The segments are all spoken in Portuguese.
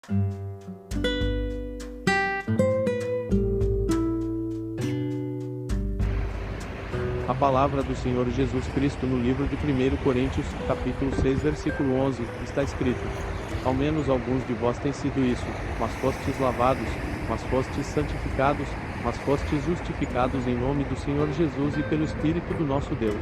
A palavra do Senhor Jesus Cristo no livro de 1 Coríntios, capítulo 6, versículo 11, está escrito: Ao menos alguns de vós têm sido isso, mas fostes lavados, mas fostes santificados, mas fostes justificados em nome do Senhor Jesus e pelo Espírito do nosso Deus.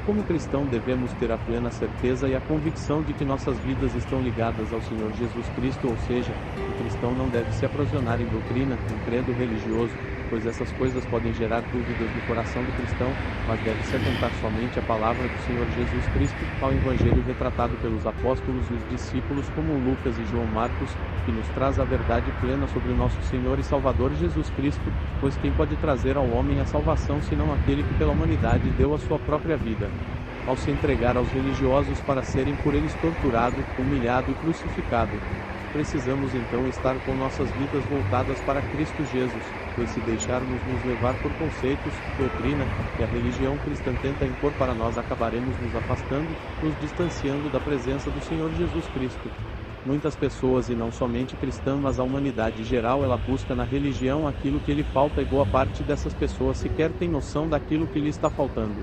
Como cristão devemos ter a plena certeza e a convicção de que nossas vidas estão ligadas ao Senhor Jesus Cristo, ou seja, o cristão não deve se aprisionar em doutrina, em credo religioso, pois essas coisas podem gerar dúvidas no coração do cristão, mas deve se atentar somente à palavra do Senhor Jesus Cristo, ao Evangelho retratado pelos apóstolos e os discípulos como Lucas e João Marcos, que nos traz a verdade plena sobre o nosso Senhor e Salvador Jesus Cristo, pois quem pode trazer ao homem a salvação senão aquele que pela humanidade deu a sua própria vida, ao se entregar aos religiosos para serem por eles torturado, humilhado e crucificado. Precisamos então estar com nossas vidas voltadas para Cristo Jesus, pois se deixarmos nos levar por conceitos, doutrina, que a religião cristã tenta impor para nós, acabaremos nos afastando, nos distanciando da presença do Senhor Jesus Cristo. Muitas pessoas, e não somente cristãs, mas a humanidade geral, ela busca na religião aquilo que lhe falta, e boa parte dessas pessoas sequer tem noção daquilo que lhe está faltando: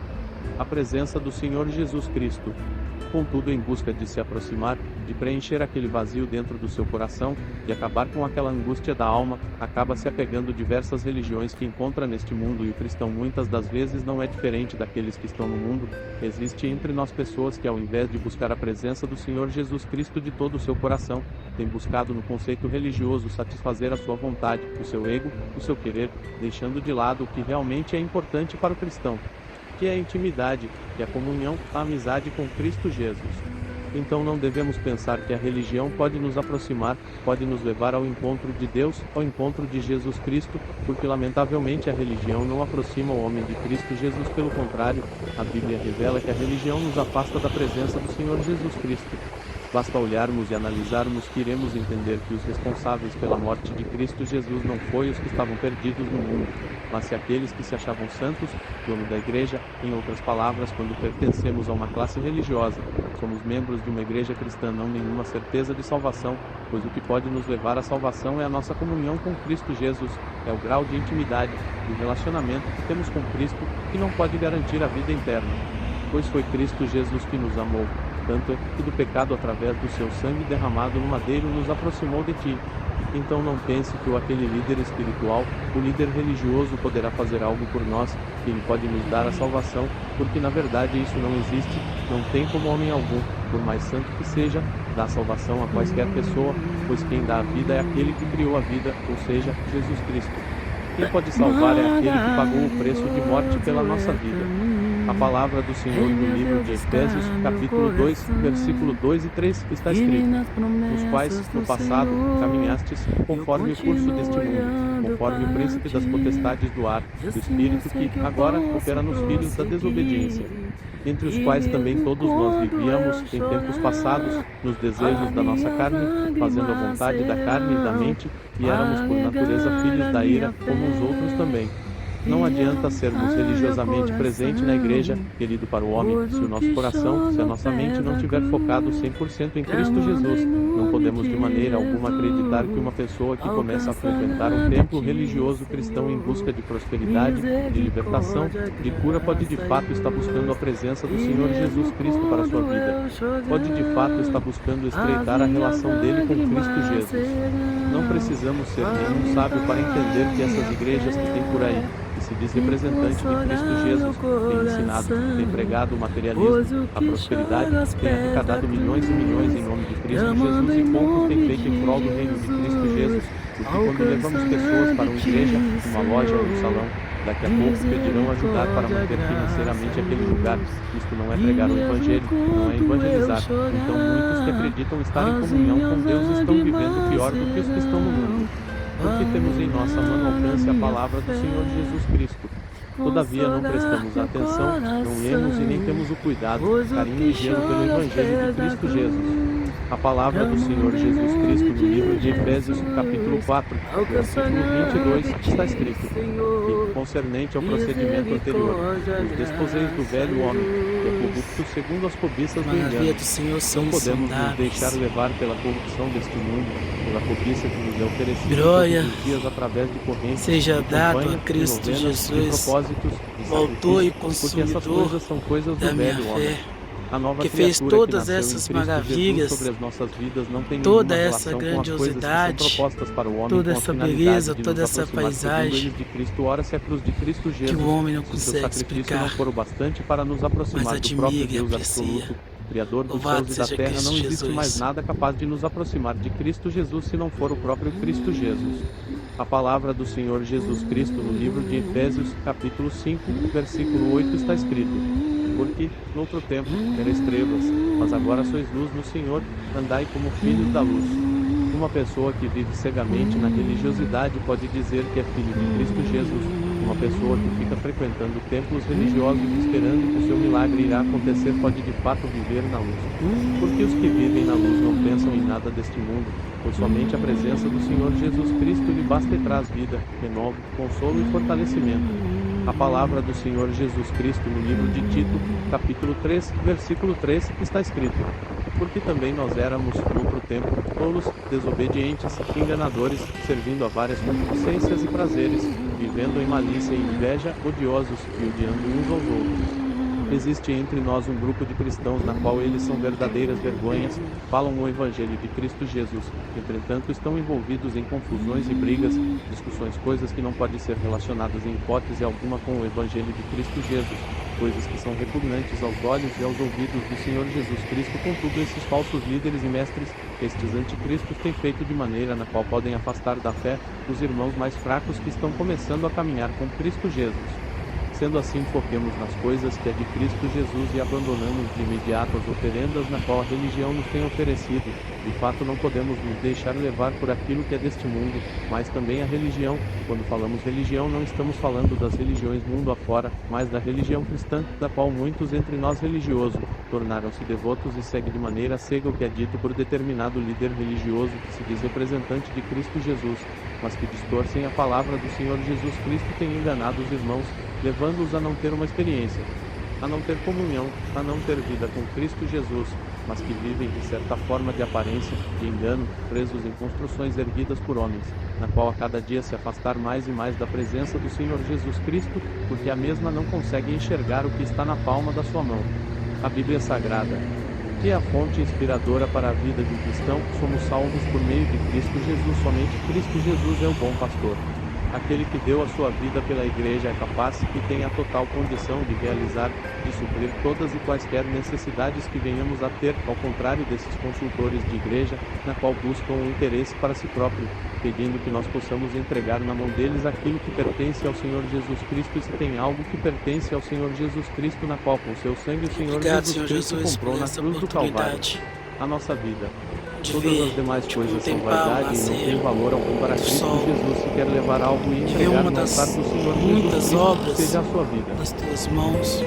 a presença do Senhor Jesus Cristo. Contudo, em busca de se aproximar, de preencher aquele vazio dentro do seu coração, de acabar com aquela angústia da alma, acaba se apegando diversas religiões que encontra neste mundo, e o cristão muitas das vezes não é diferente daqueles que estão no mundo. Existe entre nós pessoas que, ao invés de buscar a presença do Senhor Jesus Cristo de todo o seu coração, têm buscado no conceito religioso satisfazer a sua vontade, o seu ego, o seu querer, deixando de lado o que realmente é importante para o cristão, que é a intimidade, que é a comunhão, a amizade com Cristo Jesus. Então não devemos pensar que a religião pode nos aproximar, pode nos levar ao encontro de Deus, ao encontro de Jesus Cristo, porque lamentavelmente a religião não aproxima o homem de Cristo Jesus. Pelo contrário, a Bíblia revela que a religião nos afasta da presença do Senhor Jesus Cristo. Basta olharmos e analisarmos que iremos entender que os responsáveis pela morte de Cristo Jesus não foram os que estavam perdidos no mundo, mas se aqueles que se achavam santos, dono da igreja. Em outras palavras, quando pertencemos a uma classe religiosa, somos membros de uma igreja cristã, não nenhuma certeza de salvação, pois o que pode nos levar à salvação é a nossa comunhão com Cristo Jesus, é o grau de intimidade, de relacionamento que temos com Cristo, que não pode garantir a vida eterna. Pois foi Cristo Jesus que nos amou, tanto é que do pecado, através do seu sangue derramado no madeiro, nos aproximou de ti. Então não pense que aquele líder espiritual, o líder religioso, poderá fazer algo por nós, que ele pode nos dar a salvação, porque na verdade isso não existe, não tem como homem algum, por mais santo que seja, dar salvação a quaisquer pessoa, pois quem dá a vida é aquele que criou a vida, ou seja, Jesus Cristo. Quem pode salvar é aquele que pagou o preço de morte pela nossa vida. A palavra do Senhor no livro de Efésios, capítulo 2, versículo 2 e 3, está escrito: nos quais, no passado, caminhastes conforme o curso deste mundo, conforme o príncipe das potestades do ar, do espírito que, agora, opera nos filhos da desobediência, entre os quais também todos nós vivíamos, em tempos passados, nos desejos da nossa carne, fazendo a vontade da carne e da mente, e éramos por natureza filhos da ira, como os outros também. Não adianta sermos religiosamente presentes na igreja, querido para o homem, se o nosso coração, se a nossa mente não estiver focado 100% em Cristo Jesus. Não podemos de maneira alguma acreditar que uma pessoa que começa a frequentar um templo religioso cristão em busca de prosperidade, de libertação, de cura, pode de fato estar buscando a presença do Senhor Jesus Cristo para a sua vida. Pode de fato estar buscando estreitar a relação dele com Cristo Jesus. Não precisamos ser nenhum sábio para entender que essas igrejas que tem por aí, que se diz representante de Cristo Jesus, tem ensinado, tem pregado o materialismo, a prosperidade, tem arrecadado milhões e milhões em nome de Cristo Jesus, e pouco tem feito em prol do reino de Cristo Jesus, porque quando levamos pessoas para uma igreja, uma loja ou um salão, daqui a pouco pedirão ajudar para manter financeiramente aquele lugar. Isto não é pregar o Evangelho, não é evangelizar. Então muitos que acreditam estar em comunhão com Deus estão vivendo pior do que os que estão no mundo, porque temos em nossa mão ao alcance a palavra do Senhor Jesus Cristo. Todavia não prestamos atenção, não lemos e nem temos o cuidado, carinho e zelo pelo Evangelho de Cristo Jesus. A palavra do Senhor Jesus Cristo no livro de Efésios capítulo 4, versículo 22, está escrito: e concernente ao procedimento anterior, os desposeis do velho homem, que é corrupto segundo as cobiças do engano. Não podemos nos deixar levar pela corrupção deste mundo, pela cobiça que nos é oferecida todos os dias através de correntes, seja de dado a campanhas, de Cristo novenas, de Jesus, propósitos, de o autor e sacrifícios, porque essas consumidor coisas são coisas da do minha velho homem. fé, A nova que fez criatura que todas nasceu em essas Cristo Jesus maravilhas, sobre as nossas vidas não tem toda nenhuma essa relação com as coisas que são grandiosidade, propostas para o homem toda com a essa finalidade beleza, de toda nos essa aproximar segundo paisagem eles de Cristo. Ora-se a cruz de Cristo que Jesus, o homem não se o seu consegue sacrifício não explicar, for o bastante para nos mas aproximar do próprio admira e Deus aprecia. absoluto, Criador dos Louvado céus e da seja terra, Cristo não existe mais Jesus. nada capaz de nos aproximar de Cristo Jesus se não for o próprio Cristo Jesus. A palavra do Senhor Jesus Cristo no livro de Efésios, capítulo 5, versículo 8 está escrito: porque, noutro tempo, erais trevas, mas agora sois luz no Senhor, andai como filhos da luz. Uma pessoa que vive cegamente na religiosidade pode dizer que é filho de Cristo Jesus. Uma pessoa que fica frequentando templos religiosos esperando que o seu milagre irá acontecer pode de fato viver na luz. Porque os que vivem na luz não pensam em nada deste mundo, pois somente a presença do Senhor Jesus Cristo lhe basta e traz vida, renovo, consolo e fortalecimento. A palavra do Senhor Jesus Cristo no livro de Tito, capítulo 3, versículo 3, está escrito: porque também nós éramos, noutro tempo, tolos, desobedientes, enganadores, servindo a várias concupiscências e prazeres, vivendo em malícia e inveja, odiosos e odiando uns aos outros. Existe entre nós um grupo de cristãos na qual eles são verdadeiras vergonhas, falam o Evangelho de Cristo Jesus, entretanto estão envolvidos em confusões e brigas, discussões, coisas que não podem ser relacionadas em hipótese alguma com o Evangelho de Cristo Jesus, coisas que são repugnantes aos olhos e aos ouvidos do Senhor Jesus Cristo. Contudo, esses falsos líderes e mestres, estes anticristos, têm feito de maneira na qual podem afastar da fé os irmãos mais fracos que estão começando a caminhar com Cristo Jesus. Sendo assim, foquemos nas coisas que é de Cristo Jesus e abandonamos de imediato as oferendas na qual a religião nos tem oferecido. De fato, não podemos nos deixar levar por aquilo que é deste mundo, mas também a religião. Quando falamos religião, não estamos falando das religiões mundo afora, mas da religião cristã, da qual muitos entre nós religiosos tornaram-se devotos e seguem de maneira cega o que é dito por determinado líder religioso que se diz representante de Cristo Jesus, mas que distorcem a palavra do Senhor Jesus Cristo e têm enganado os irmãos, levando-os a não ter uma experiência, a não ter comunhão, a não ter vida com Cristo Jesus, mas que vivem de certa forma de aparência, de engano, presos em construções erguidas por homens, na qual a cada dia se afastar mais e mais da presença do Senhor Jesus Cristo, porque a mesma não consegue enxergar o que está na palma da sua mão. A Bíblia Sagrada, que é a fonte inspiradora para a vida de um cristão, somos salvos por meio de Cristo Jesus. Somente Cristo Jesus é o bom pastor. Aquele que deu a sua vida pela igreja é capaz e tem a total condição de realizar, de suprir todas e quaisquer necessidades que venhamos a ter, ao contrário desses consultores de igreja, na qual buscam o interesse para si próprio, pedindo que nós possamos entregar na mão deles aquilo que pertence ao Senhor Jesus Cristo. E se tem algo que pertence ao Senhor Jesus Cristo, na qual com seu sangue o Senhor Jesus Cristo comprou na cruz do Calvário, a nossa vida. Todas as demais coisas são vaidade e não têm valor algum para Cristo Jesus. Se quer levar algo e entregar no altar do Senhor Jesus Cristo, seja a sua vida. Das tuas mãos.